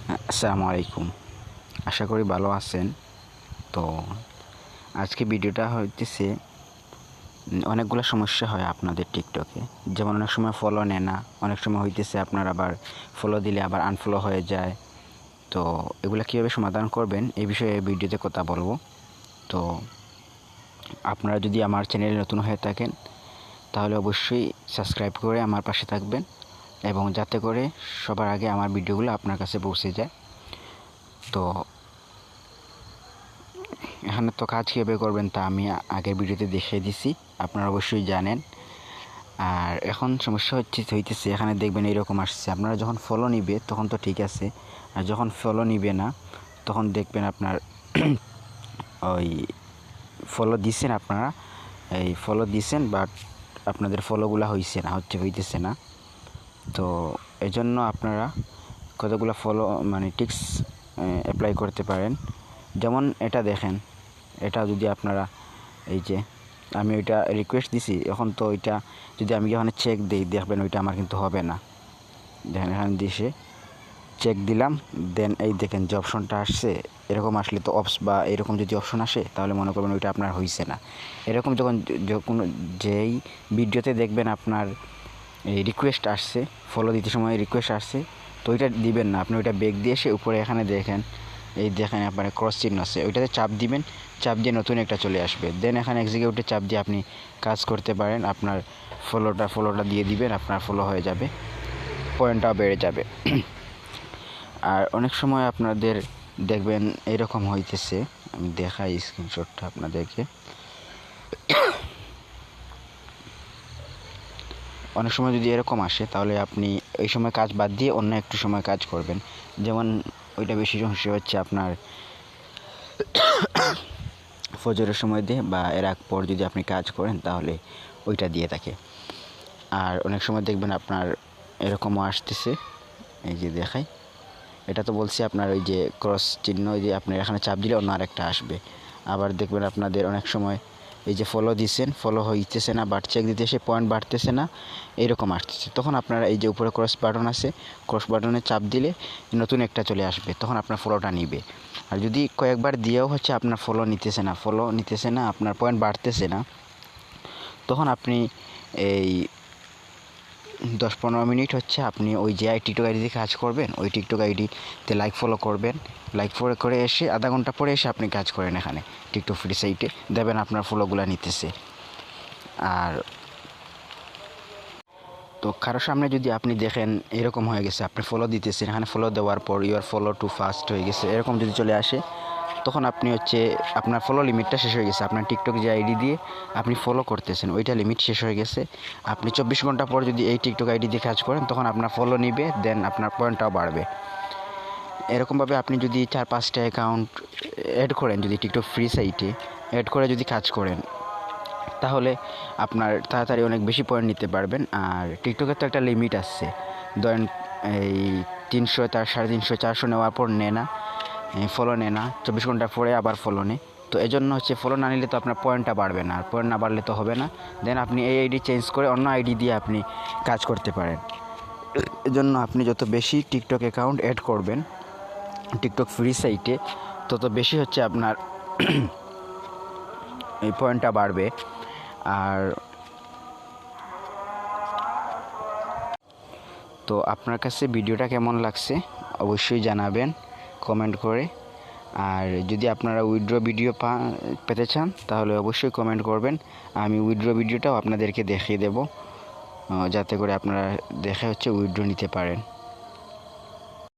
আসসালামু আলাইকুম। আশা করি ভালো আছেন। তো আজকে ভিডিওটা হইতেছে অনেকগুলো সমস্যা হয় আপনাদের টিকটকে। যেমন অনেক সময় ফলো নেয় না, অনেক সময় হইতেছে আপনার আবার ফলো দিলে আবার আনফলো হয়ে যায়। তো এগুলো কীভাবে সমাধান করবেন এই বিষয়ে এই ভিডিওতে কথা বলবো। তো আপনারা যদি আমার চ্যানেলে নতুন হয়ে থাকেন তাহলে অবশ্যই সাবস্ক্রাইব করে আমার পাশে থাকবেন, এবং যাতে করে সবার আগে আমার ভিডিওগুলো আপনার কাছে পৌঁছে যায়। তো এখানে তো কাজ কীভাবে করবেন তা আমি আগের ভিডিওতে দেখিয়ে দিছি, আপনারা অবশ্যই জানেন। আর এখন সমস্যা হইতেছে এখানে দেখবেন এরকম আসছে, আপনারা যখন ফলো নিবে তখন তো ঠিক আছে, আর যখন ফলো নিবে না তখন দেখবেন আপনার ওই ফলো দিছেন, আপনারা এই ফলো দিছেন বাট আপনাদের ফলোগুলো হইতেছে না। তো এই জন্য আপনারা কতগুলো ফলো টিক্স অ্যাপ্লাই করতে পারেন। যেমন এটা দেখেন, এটা যদি আপনারা এই যে আমি ওইটা রিকোয়েস্ট দিছি, এখন তো ওইটা যদি আমি এখানে চেক দিই দেখবেন ওইটা আমার কিন্তু হবে না। দেখেন এখানে দিছে চেক দিলাম, দেন এই দেখেন যে অপশনটা আসছে, এরকম আসলে তো অপস বা এরকম যদি অপশন আসে তাহলে মনে করবেন ওইটা আপনার হইছে না। এরকম যখন যেই ভিডিওতে দেখবেন আপনার এই রিকোয়েস্ট আসছে, ফলো দিতে সময় রিকোয়েস্ট আসছে, তো ওইটা দিবেন না, আপনি ওইটা ব্যাক দিয়ে এসে উপরে এখানে দেখেন এই দেখেন আপনার ক্রস চিহ্ন আছে, ওইটাতে চাপ দিবেন, চাপ দিয়ে নতুন একটা চলে আসবে। দেন এখানে এক্সিকিউটে চাপ দিয়ে আপনি কাজ করতে পারেন, আপনার ফলোটা দিয়ে দিবেন, আপনার ফলো হয়ে যাবে, পয়েন্টটাও বেড়ে যাবে। আর অনেক সময় আপনাদের দেখবেন এরকম হইতেছে, আমি দেখাই স্ক্রিনশটটা আপনাদেরকে। অনেক সময় যদি এরকম আসে তাহলে আপনি এই সময় কাজ বাদ দিয়ে অন্য একটু সময় কাজ করবেন। যেমন ওইটা বেশি সমস্যা হচ্ছে আপনার ফজরের সময় দিয়ে বা এর আগ পর যদি আপনি কাজ করেন তাহলে ওইটা দিয়ে থাকে। আর অনেক সময় দেখবেন আপনার এরকমও আসতেছে, এই যে দেখাই, এটা তো বলছি আপনার ওই যে ক্রস চিহ্ন, ওই যে আপনার এখানে চাপ দিলে অন্য আরেকটা আসবে। আবার দেখবেন আপনাদের অনেক সময় এই যে ফলো দিচ্ছেন, ফলো হইতেছে না, বাট চেক দিতে এসে পয়েন্ট বাড়তেছে না, এইরকম আসতেছে। তখন আপনারা এই যে উপরে ক্রস বাটন আছে, ক্রস বাটনে চাপ দিলে নতুন একটা চলে আসবে, তখন আপনার ফলোটা নিবে। আর যদি কয়েকবার দিয়েও আপনার ফলো নিতেছে না, আপনার পয়েন্ট বাড়তেছে না, তখন আপনি এই 10-15 মিনিট আপনি ওই যে টিকটক আইডিতে কাজ করবেন, ওই টিকটক আইডিতে লাইক ফলো করবেন, লাইক ফলো করে এসে আধা ঘন্টা পরে এসে আপনি কাজ করেন এখানে টিকটক ফ্রি সাইটে, দেবেন আপনার ফলোগুলো নিতেছে। আর তো কারোর সামনে যদি আপনি দেখেন এরকম হয়ে গেছে, আপনি ফলো দিতেছেন, এখানে ফলো দেওয়ার পর ইউর ফলো টু ফাস্ট হয়ে গেছে, এরকম যদি চলে আসে, তখন আপনি আপনার ফলো লিমিটটা শেষ হয়ে গেছে। আপনার টিকটক যে আইডি দিয়ে আপনি ফলো করতেছেন ওইটা লিমিট শেষ হয়ে গেছে। আপনি 24 ঘন্টা পর যদি এই টিকটক আইডি দিয়ে কাজ করেন তখন আপনার ফলো নিবে, দেন আপনার পয়েন্টটাও বাড়বে। এরকমভাবে আপনি যদি 4-5টা অ্যাকাউন্ট অ্যাড করেন, যদি টিকটক ফ্রি সাইটে অ্যাড করে যদি কাজ করেন, তাহলে আপনার তাড়াতাড়ি অনেক বেশি পয়েন্ট নিতে পারবেন। আর টিকটকের তো একটা লিমিট আছে, ধরেন এই 300, 350, 400 নেওয়ার পর নেয় না, ফলো নেয় না, 24 ঘন্টা পরে আবার ফলো নেয়। তো এই জন্য ফলো না নিলে তো আপনার পয়েন্টটা বাড়বে না, আর পয়েন্ট না বাড়লে তো হবে না। দেন আপনি এই আইডি চেঞ্জ করে অন্য আইডি দিয়ে আপনি কাজ করতে পারেন। এজন্য আপনি যত বেশি টিকটক অ্যাকাউন্ট অ্যাড করবেন টিকটক ফ্রি সাইটে, তত বেশি আপনার এই পয়েন্টটা বাড়বে। আর তো আপনার কাছে ভিডিওটা কেমন লাগছে অবশ্যই জানাবেন কমেন্ট করে। আর যদি আপনারা উইথড্র ভিডিও পেতে চান তাহলে অবশ্যই কমেন্ট করবেন, আমি উইথড্র ভিডিওটাও আপনাদেরকে দেখিয়ে দেব, যাতে করে আপনারা দেখে উইথড্র নিতে পারেন।